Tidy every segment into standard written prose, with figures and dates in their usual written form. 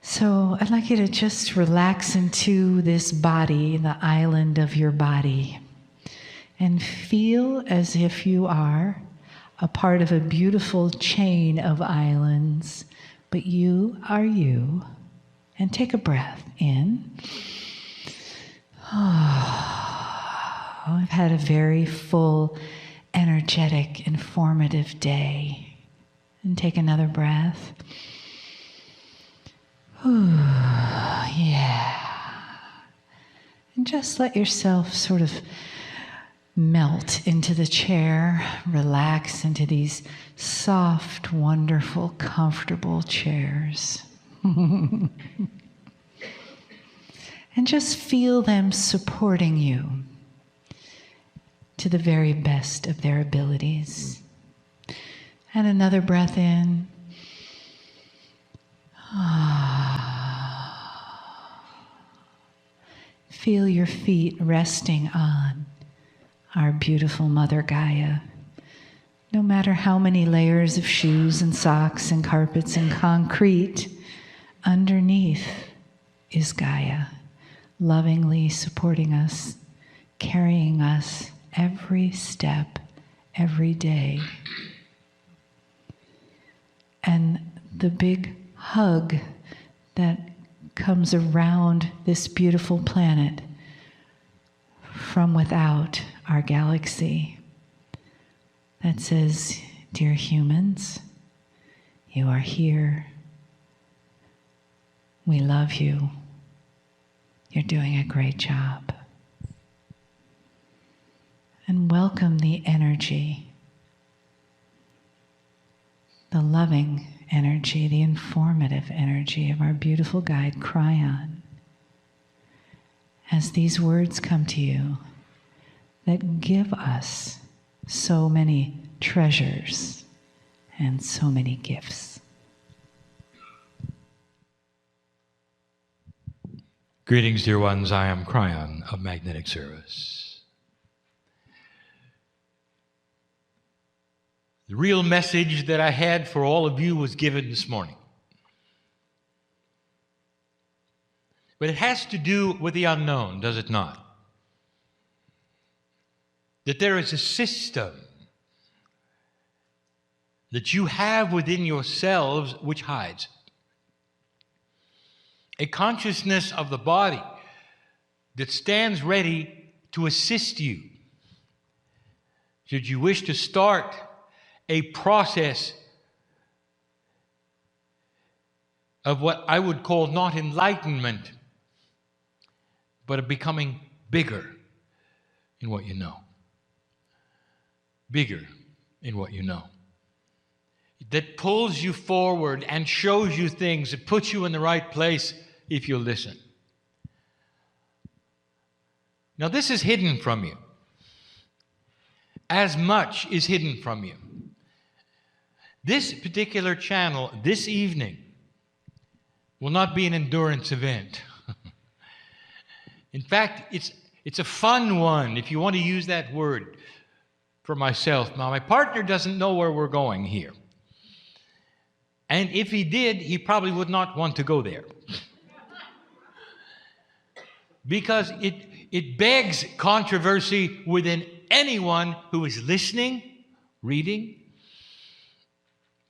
So I'd like you to just relax into this body, the island of your body, and feel as if you are a part of a beautiful chain of islands, but you are you. And take a breath in. I've had a very full, energetic, informative day. And take another breath. Yeah. And just let yourself sort of melt into the chair, relax into these soft, wonderful, comfortable chairs. And just feel them supporting you to the very best of their abilities. And another breath in. Feel your feet resting on our beautiful Mother Gaia. No matter how many layers of shoes and socks and carpets and concrete, underneath is Gaia, lovingly supporting us, carrying us every step, every day. And the big hug that comes around this beautiful planet from without our galaxy that says, dear humans, you are here. We love you. You're doing a great job. And welcome the energy, the loving energy, the informative energy of our beautiful guide, Kryon. As these words come to you that give us so many treasures and so many gifts. Greetings, dear ones. I am Kryon of Magnetic Service. The real message that I had for all of you was given this morning. But it has to do with the unknown, does it not? That there is a system that you have within yourselves which hides. A consciousness of the body that stands ready to assist you. Should you wish to start a process of what I would call not enlightenment, but of becoming bigger in what you know. Bigger in what you know. That pulls you forward and shows you things, that puts you in the right place if you listen. Now, this is hidden from you. As much is hidden from you. This particular channel, this evening, will not be an endurance event. In fact, it's a fun one, if you want to use that word for myself. Now, my partner doesn't know where we're going here. And if he did, he probably would not want to go there. Because it begs controversy within anyone who is listening, reading.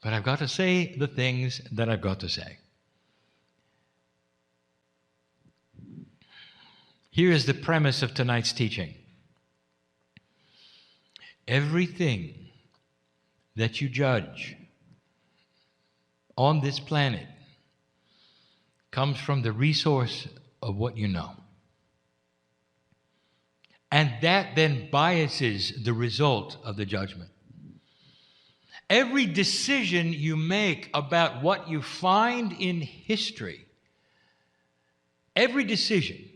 But I've got to say the things that I've got to say. Here is the premise of tonight's teaching. Everything that you judge on this planet comes from the resource of what you know. And that then biases the result of the judgment. Every decision you make about what you find in history, every decision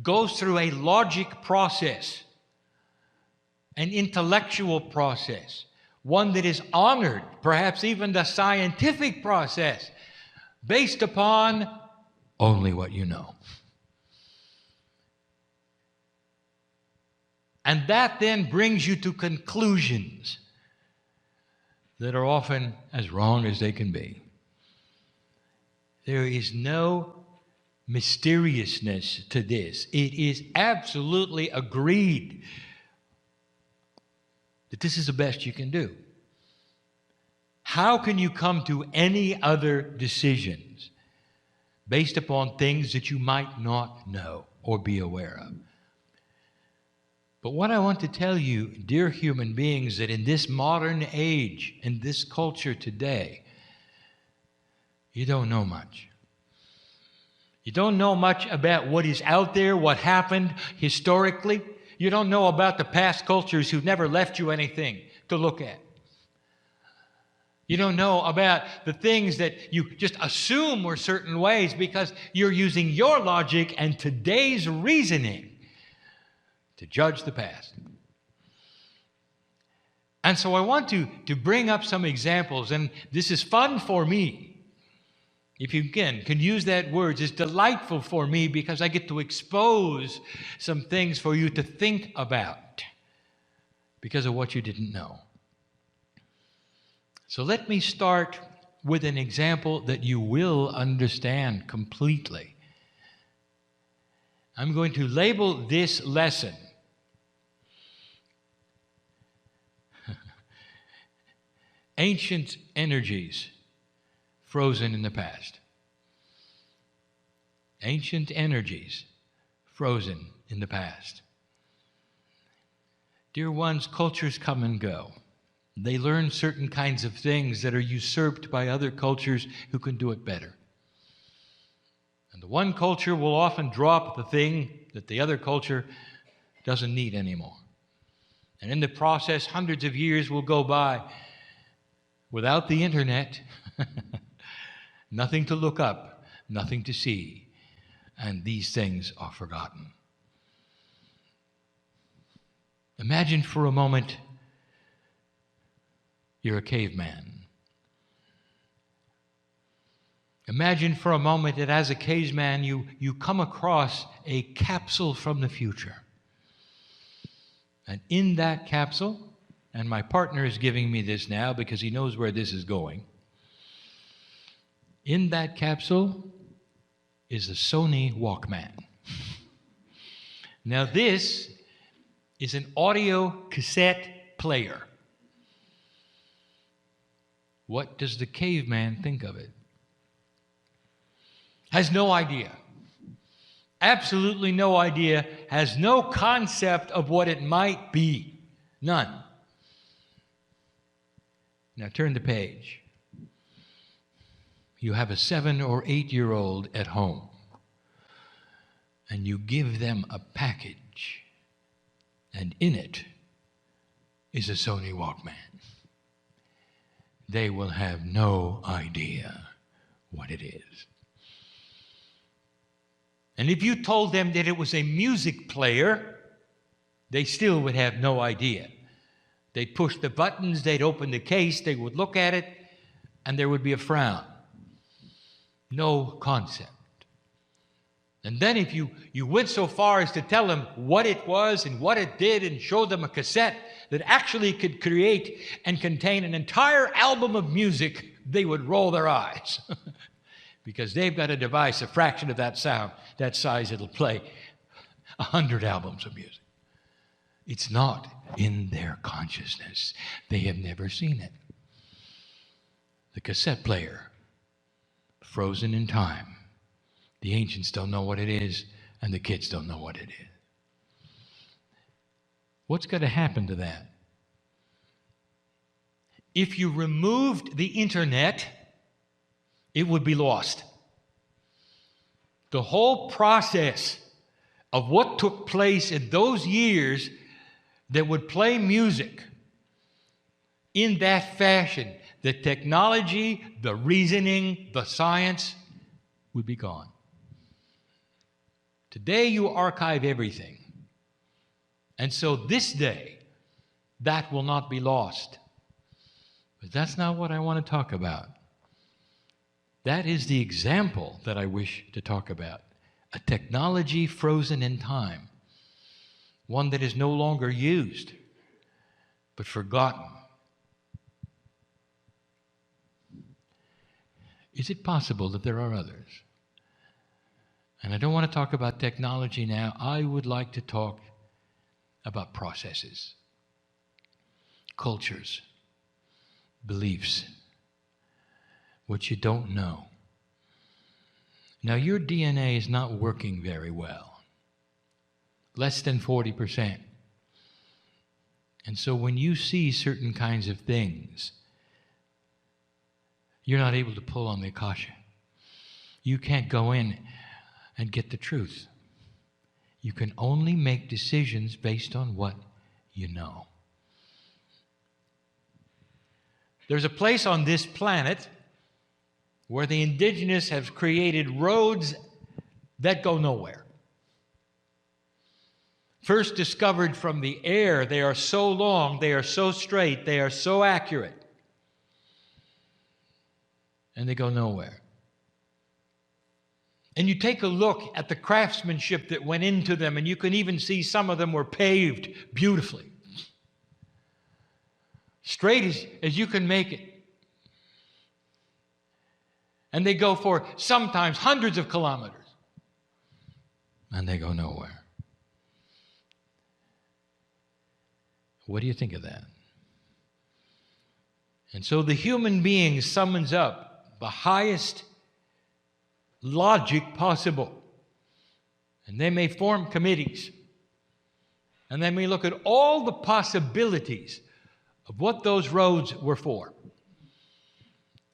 goes through a logic process, an intellectual process, one that is honored, perhaps even the scientific process, based upon only what you know. And that then brings you to conclusions that are often as wrong as they can be. There is no mysteriousness to this. It is absolutely agreed that this is the best you can do. How can you come to any other decisions based upon things that you might not know or be aware of? But what I want to tell you, dear human beings, that in this modern age, in this culture today, you don't know much. You don't know much about what is out there, what happened historically. You don't know about the past cultures who've never left you anything to look at. You don't know about the things that you just assume were certain ways because you're using your logic and today's reasoning to judge the past. And so I want to bring up some examples, and this is fun for me. If you can use that word, it's delightful for me because I get to expose some things for you to think about because of what you didn't know. So let me start with an example that you will understand completely. I'm going to label this lesson Ancient Energies Frozen in the Past. Ancient energies frozen in the past. Dear ones, cultures come and go. They learn certain kinds of things that are usurped by other cultures who can do it better. And the one culture will often drop the thing that the other culture doesn't need anymore. And in the process, hundreds of years will go by without the internet. Nothing to look up, nothing to see, and these things are forgotten. Imagine for a moment you're a caveman. Imagine for a moment that as a caveman you come across a capsule from the future. And in that capsule, and my partner is giving me this now because he knows where this is going, in that capsule is a Sony Walkman. Now this is an audio cassette player. What does the caveman think of it? Has no idea. Absolutely no idea. Has no concept of what it might be. None. Now turn the page. You have a 7 or 8-year-old at home, and you give them a package, and in it is a Sony Walkman. They will have no idea what it is. And if you told them that it was a music player, they still would have no idea. They'd push the buttons, they'd open the case, they would look at it, and there would be a frown. No concept. And then if you went so far as to tell them what it was and what it did and show them a cassette that actually could create and contain an entire album of music, they would roll their eyes. Because they've got a device, a fraction of that sound, that size, it'll play 100 albums of music. It's not in their consciousness. They have never seen it. The cassette player, frozen in time. The ancients don't know what it is, and the kids don't know what it is. What's going to happen to that? If you removed the internet, it would be lost. The whole process of what took place in those years that would play music in that fashion, the technology, the reasoning, the science would be gone. Today you archive everything. And so this day, that will not be lost. But that's not what I want to talk about. That is the example that I wish to talk about. A technology frozen in time. One that is no longer used, but forgotten. Is it possible that there are others? And I don't want to talk about technology now. I would like to talk about processes, cultures, beliefs, what you don't know. Now, your DNA is not working very well, less than 40%. And so when you see certain kinds of things, you're not able to pull on the akasha. You can't go in and get the truth. You can only make decisions based on what you know. There's a place on this planet where the indigenous have created roads that go nowhere. First discovered from the air, they are so long, they are so straight, they are so accurate, and they go nowhere. And you take a look at the craftsmanship that went into them, and you can even see some of them were paved beautifully. Straight as you can make it. And they go for sometimes hundreds of kilometers. And they go nowhere. What do you think of that? And so the human being summons up the highest logic possible. And they may form committees. And they may look at all the possibilities of what those roads were for.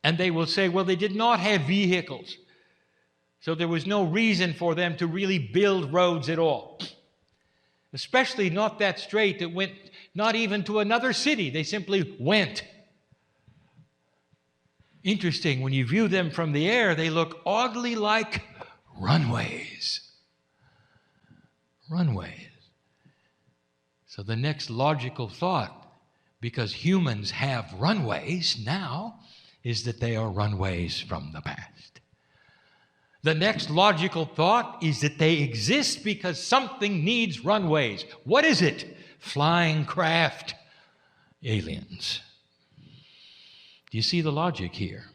And they will say, well, they did not have vehicles, so there was no reason for them to really build roads at all. Especially not that straight that went not even to another city. They simply went. Interesting, when you view them from the air, they look oddly like runways. Runways. So the next logical thought, because humans have runways now, is that they are runways from the past. The next logical thought is that they exist because something needs runways. What is it? Flying craft. Aliens. Do you see the logic here?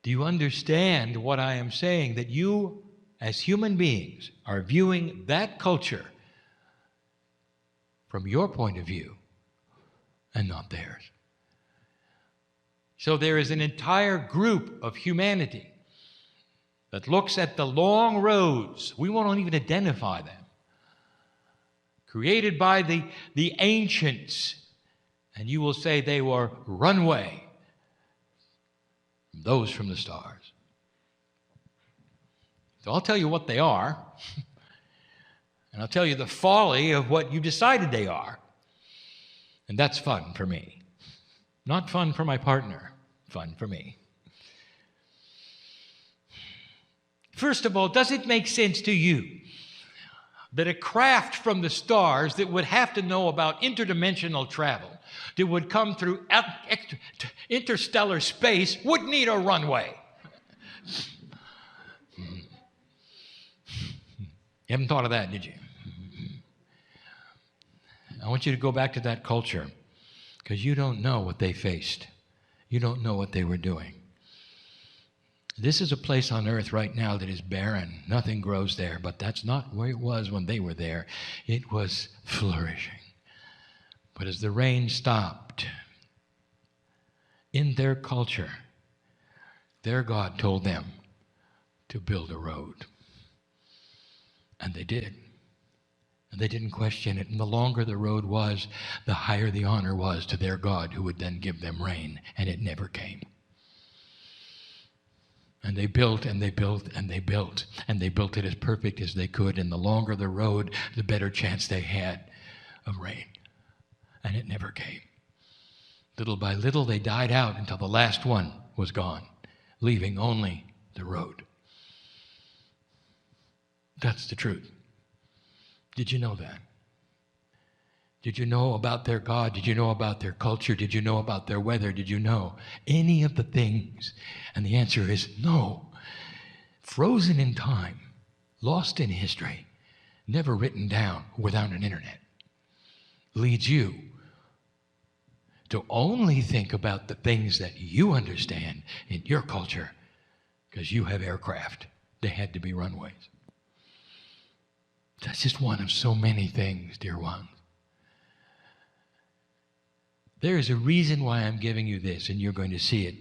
Do you understand what I am saying? That you, as human beings, are viewing that culture from your point of view and not theirs. So there is an entire group of humanity that looks at the long roads. We won't even identify them. Created by the ancients. And you will say they were runway. Those from the stars. So I'll tell you what they are. And I'll tell you the folly of what you decided they are. And that's fun for me. Not fun for my partner. Fun for me. First of all, does it make sense to you that a craft from the stars that would have to know about interdimensional travel, that would come through interstellar space, would need a runway? You haven't thought of that, did you? I want you to go back to that culture, because you don't know what they faced. You don't know what they were doing. This is a place on earth right now that is barren. Nothing grows there, but that's not where it was when they were there. It was flourishing. But as the rain stopped, in their culture, their God told them to build a road. And they did. And they didn't question it. And the longer the road was, the higher the honor was to their God, who would then give them rain. And it never came. And they built and they built and they built. And they built it as perfect as they could. And the longer the road, the better chance they had of rain. And it never came. Little by little, they died out until the last one was gone, leaving only the road. That's the truth. Did you know that? Did you know about their God? Did you know about their culture? Did you know about their weather? Did you know any of the things? And the answer is no. Frozen in time, lost in history, never written down without an internet, leads you to only think about the things that you understand in your culture, because you have aircraft. They had to be runways. That's just one of so many things, dear ones. There is a reason why I'm giving you this, and you're going to see it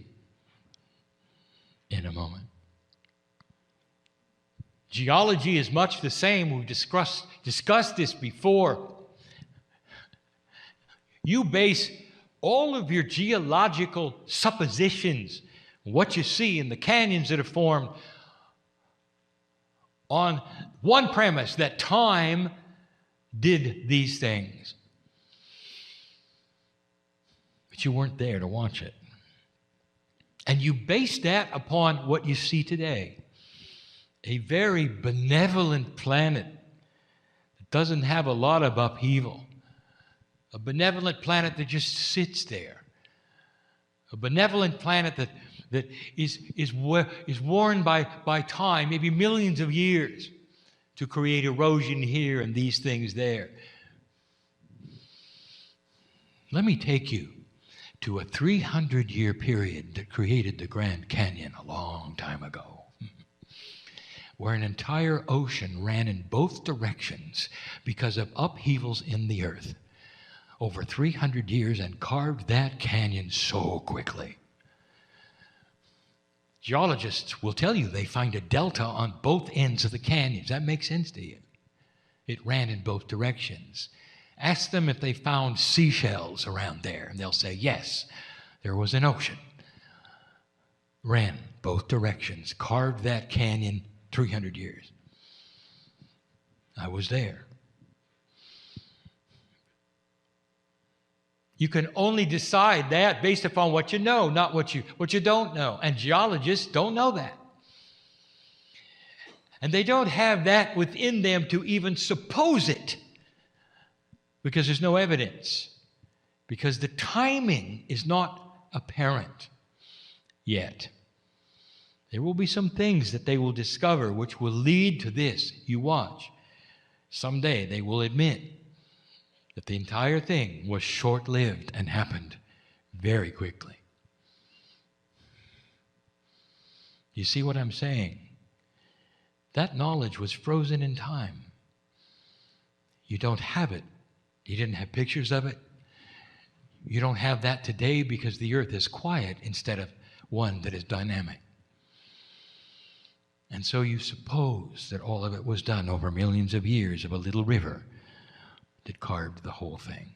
in a moment. Geology is much the same. We've discussed this before. You base all of your geological suppositions, what you see in the canyons that are formed, on one premise, that time did these things. But you weren't there to watch it. And you base that upon what you see today. A very benevolent planet that doesn't have a lot of upheaval. A benevolent planet that just sits there. A benevolent planet that is worn by time, maybe millions of years, to create erosion here and these things there. Let me take you to a 300-year period that created the Grand Canyon a long time ago, where an entire ocean ran in both directions because of upheavals in the earth over 300 years and carved that canyon so quickly. Geologists will tell you they find a delta on both ends of the canyons. That makes sense to you. It ran in both directions. Ask them if they found seashells around there, and they'll say, yes, there was an ocean. Ran both directions, carved that canyon 300 years. I was there. You can only decide that based upon what you know, not what you don't know. And geologists don't know that. And they don't have that within them to even suppose it, because there's no evidence. Because the timing is not apparent yet. There will be some things that they will discover which will lead to this. You watch. Someday they will admit that the entire thing was short-lived and happened very quickly. You see what I'm saying? That knowledge was frozen in time. You don't have it. You didn't have pictures of it. You don't have that today because the earth is quiet instead of one that is dynamic. And so you suppose that all of it was done over millions of years of a little river that carved the whole thing.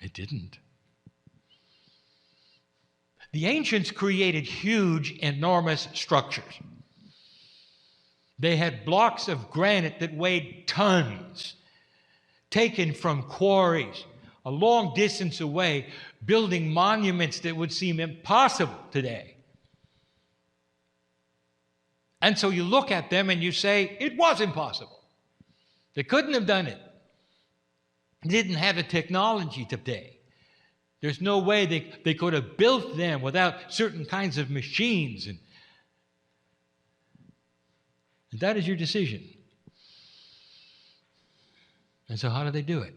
It didn't. The ancients created huge, enormous structures. They had blocks of granite that weighed tons, taken from quarries a long distance away, building monuments that would seem impossible today. And so you look at them and you say, it was impossible. They couldn't have done it. They didn't have the technology today. There's no way they could have built them without certain kinds of machines. And that is your decision. And so how did they do it?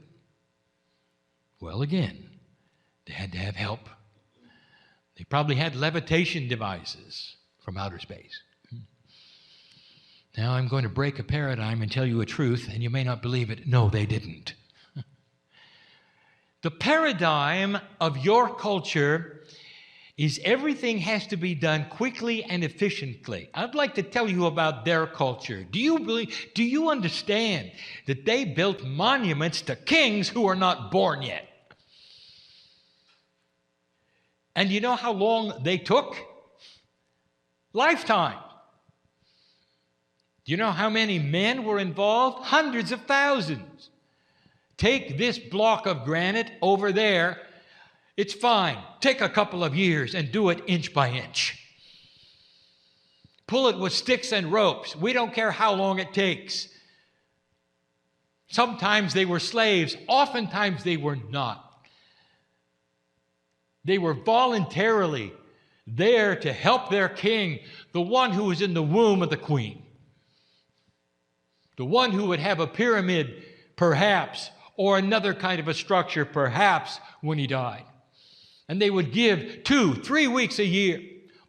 Well, again, they had to have help. They probably had levitation devices from outer space. Now I'm going to break a paradigm and tell you a truth, and you may not believe it. No, they didn't. The paradigm of your culture is everything has to be done quickly and efficiently. I'd like to tell you about their culture. Do you understand that they built monuments to kings who are not born yet? And you know how long they took? Lifetime. Do you know how many men were involved? Hundreds of thousands. Take this block of granite over there. It's fine. Take a couple of years and do it inch by inch. Pull it with sticks and ropes. We don't care how long it takes. Sometimes they were slaves. Oftentimes they were not. They were voluntarily there to help their king, the one who was in the womb of the queen. The one who would have a pyramid, perhaps, or another kind of a structure, perhaps, when he died. And they would give 2-3 weeks a year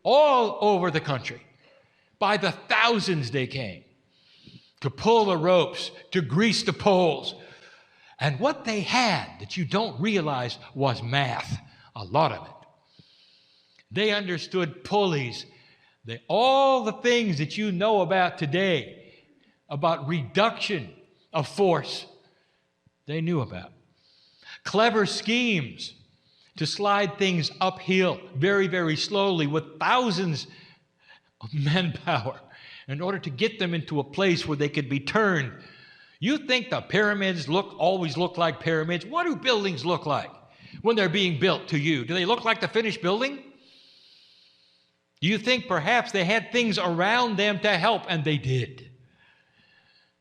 all over the country. By the thousands they came to pull the ropes, to grease the poles. And what they had that you don't realize was math, a lot of it. They understood pulleys, all the things that you know about today, about reduction of force, they knew about. Clever schemes to slide things uphill very, very slowly with thousands of manpower in order to get them into a place where they could be turned. You think the pyramids always look like pyramids? What do buildings look like when they're being built to you? Do they look like the finished building? Do you think perhaps they had things around them to help? And they did.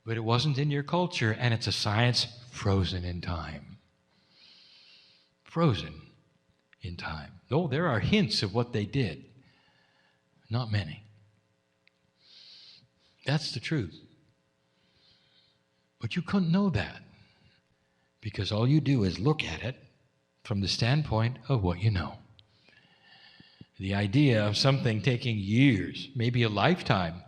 But it wasn't in your culture, and it's a science frozen in time. Frozen in time. Though there are hints of what they did. Not many. That's the truth. But you couldn't know that because all you do is look at it from the standpoint of what you know. The idea of something taking years, maybe a lifetime,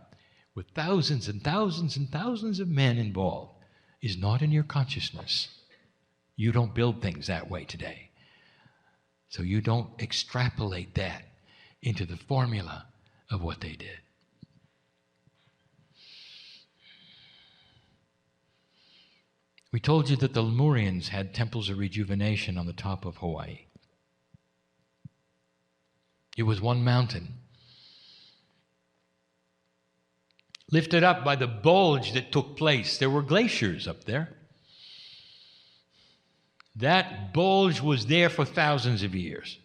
with thousands and thousands and thousands of men involved is not in your consciousness. You don't build things that way today. So you don't extrapolate that into the formula of what they did. We told you that the Lemurians had temples of rejuvenation on the top of Hawaii. It was one mountain, lifted up by the bulge that took place. There were glaciers up there. That bulge was there for thousands of years.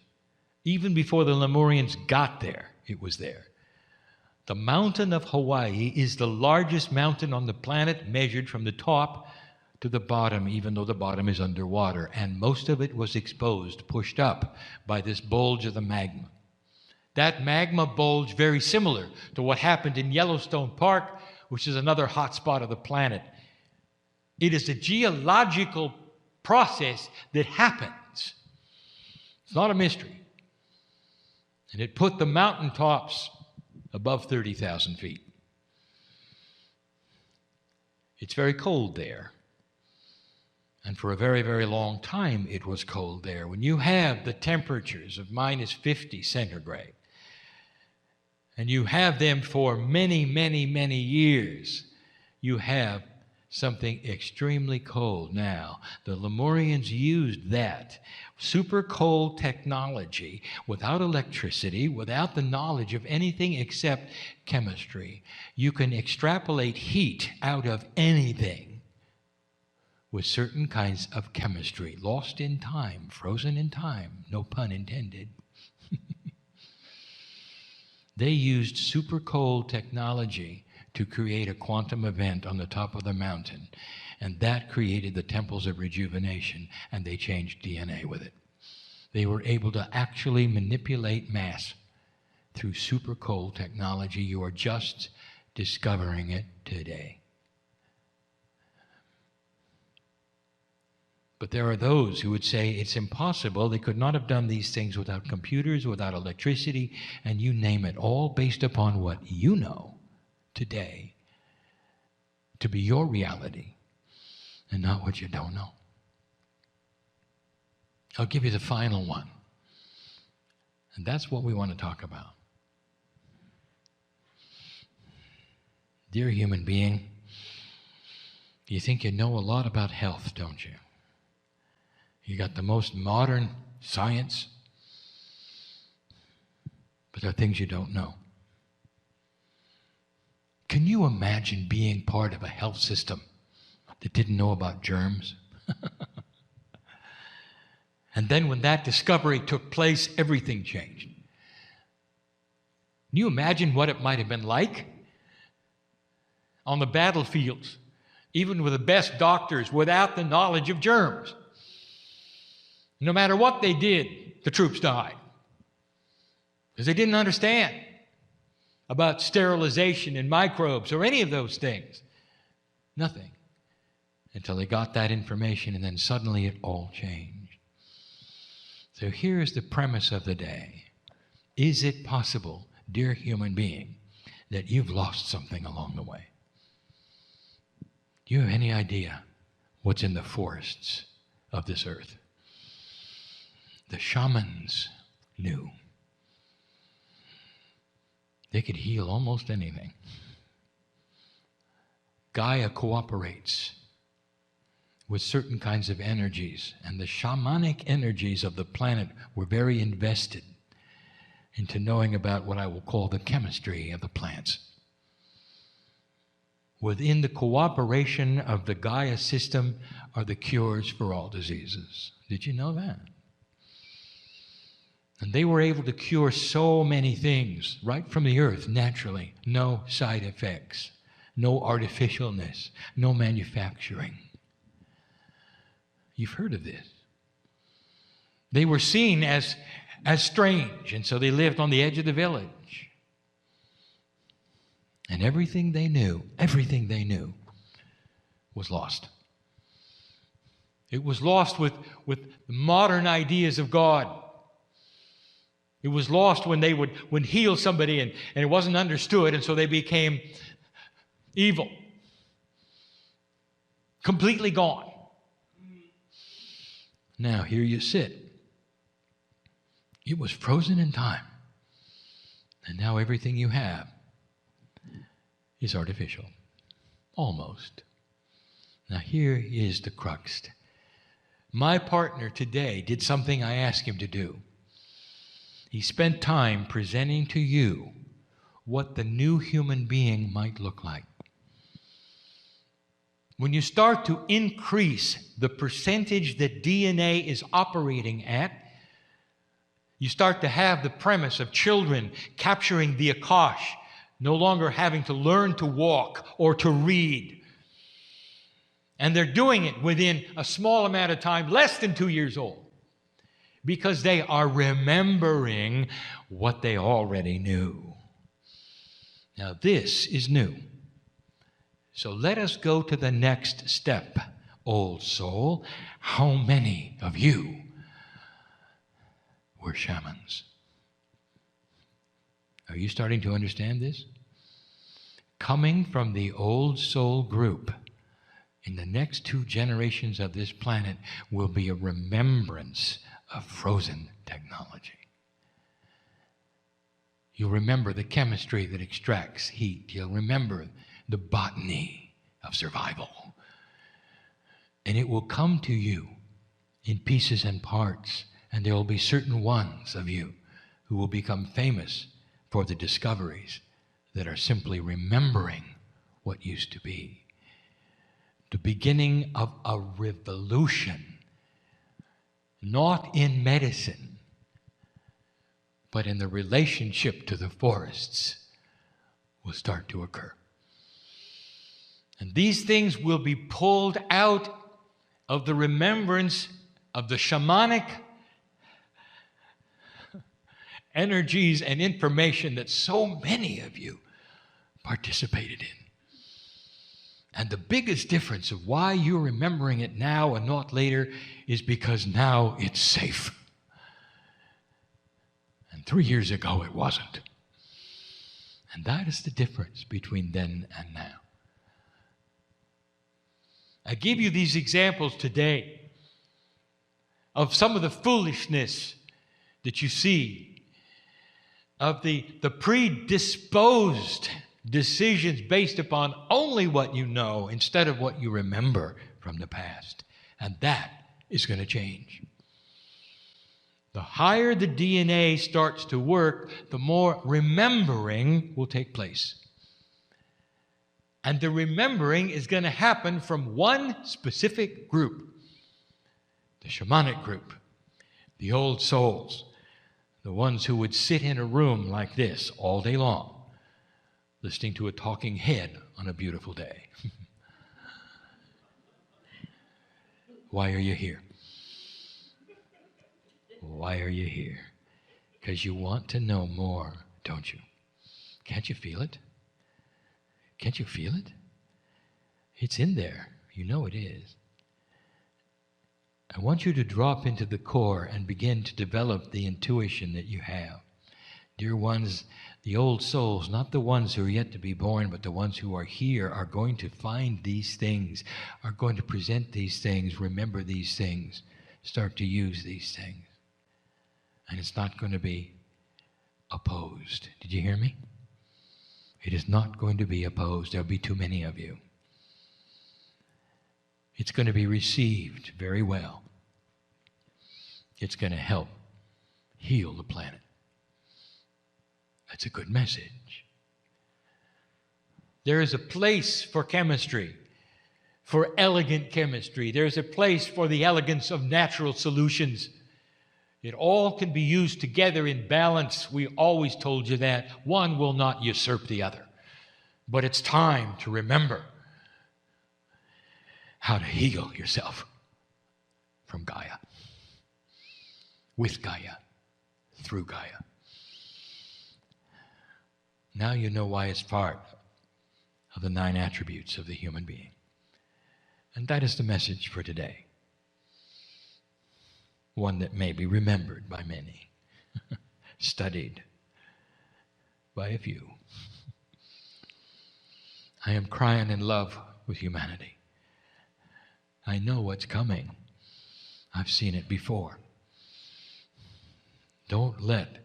Even before the Lemurians got there, it was there. The mountain of Hawaii is the largest mountain on the planet, measured from the top to the bottom, even though the bottom is underwater. And most of it was exposed, pushed up by this bulge of the magma. That magma bulge, very similar to what happened in Yellowstone Park, which is another hot spot of the planet. It is a geological process that happens. It's not a mystery. And it put the mountaintops above 30,000 feet. It's very cold there. And for a very, very long time, it was cold there. When you have the temperatures of minus 50 centigrade, and you have them for many, many, many years, you have something extremely cold. Now, the Lemurians used that super cold technology without electricity, without the knowledge of anything except chemistry. You can extrapolate heat out of anything with certain kinds of chemistry, lost in time, frozen in time, no pun intended. They used super cold technology to create a quantum event on the top of the mountain, and that created the temples of rejuvenation, and they changed DNA with it. They were able to actually manipulate mass through super cold technology. You are just discovering it today. But there are those who would say it's impossible. They could not have done these things without computers, without electricity, and you name it, all based upon what you know today to be your reality and not what you don't know. I'll give you the final one. And that's what we want to talk about. Dear human being, you think you know a lot about health, don't you? You got the most modern science, but there are things you don't know. Can you imagine being part of a health system that didn't know about germs? And then when that discovery took place, everything changed. Can you imagine what it might have been like on the battlefields, even with the best doctors, without the knowledge of germs? No matter what they did, the troops died. Because they didn't understand about sterilization and microbes or any of those things. Nothing. until they got that information, and then suddenly it all changed. So here's the premise of the day. Is it possible, dear human being, that you've lost something along the way? Do you have any idea what's in the forests of this earth? The shamans knew. They could heal almost anything. Gaia cooperates with certain kinds of energies, and the shamanic energies of the planet were very invested into knowing about what I will call the chemistry of the plants. Within the cooperation of the Gaia system are the cures for all diseases. Did you know that? And they were able to cure so many things right from the earth naturally. No side effects, no artificialness, no manufacturing. You've heard of this. They were seen as strange, and so they lived on the edge of the village. And everything they knew was lost. It was lost with modern ideas of God. It was lost when they would heal somebody and it wasn't understood, and so they became evil. Completely gone. Now, here you sit. It was frozen in time. And now everything you have is artificial. Almost. Now, here is the crux. My partner today did something I asked him to do. He spent time presenting to you what the new human being might look like. When you start to increase the percentage that DNA is operating at, you start to have the premise of children capturing the Akash, no longer having to learn to walk or to read. And they're doing it within a small amount of time, less than 2 years old, because they are remembering what they already knew. Now, this is new. So let us go to the next step, old soul. How many of you were shamans? Are you starting to understand this? Coming from the old soul group, in the next 2 generations of this planet will be a remembrance of frozen technology. You'll remember the chemistry that extracts heat. You'll remember the botany of survival. And it will come to you in pieces and parts, and there will be certain ones of you who will become famous for the discoveries that are simply remembering what used to be. The beginning of a revolution, not in medicine, but in the relationship to the forests, will start to occur. And these things will be pulled out of the remembrance of the shamanic energies and information that so many of you participated in. And the biggest difference of why you're remembering it now and not later is because now it's safe. And 3 years ago it wasn't. And that is the difference between then and now. I give you these examples today of some of the foolishness that you see, of the predisposed decisions based upon only what you know instead of what you remember from the past. And that is going to change. The higher the DNA starts to work, the more remembering will take place. And the remembering is going to happen from one specific group, the shamanic group, the old souls, the ones who would sit in a room like this all day long, listening to a talking head on a beautiful day. Why are you here? Why are you here? Because you want to know more, don't you? Can't you feel it? Can't you feel it? It's in there. You know it is. I want you to drop into the core and begin to develop the intuition that you have. Dear ones, the old souls, not the ones who are yet to be born, but the ones who are here, are going to find these things, are going to present these things, remember these things, start to use these things. And it's not going to be opposed. Did you hear me? It is not going to be opposed. There'll be too many of you. It's going to be received very well. It's going to help heal the planet. That's a good message. There is a place for chemistry, for elegant chemistry. There's a place for the elegance of natural solutions. It all can be used together in balance. We always told you that. One will not usurp the other. But it's time to remember how to heal yourself from Gaia, with Gaia, through Gaia. Now you know why it's part of the 9 attributes of the human being. And that is the message for today. One that may be remembered by many, studied by a few. I am crying in love with humanity. I know what's coming. I've seen it before. Don't let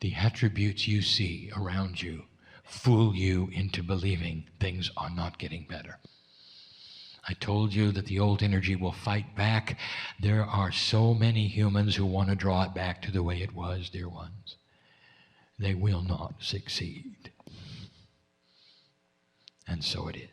the attributes you see around you fool you into believing things are not getting better. I told you that the old energy will fight back. There are so many humans who want to draw it back to the way it was, dear ones. They will not succeed. And so it is.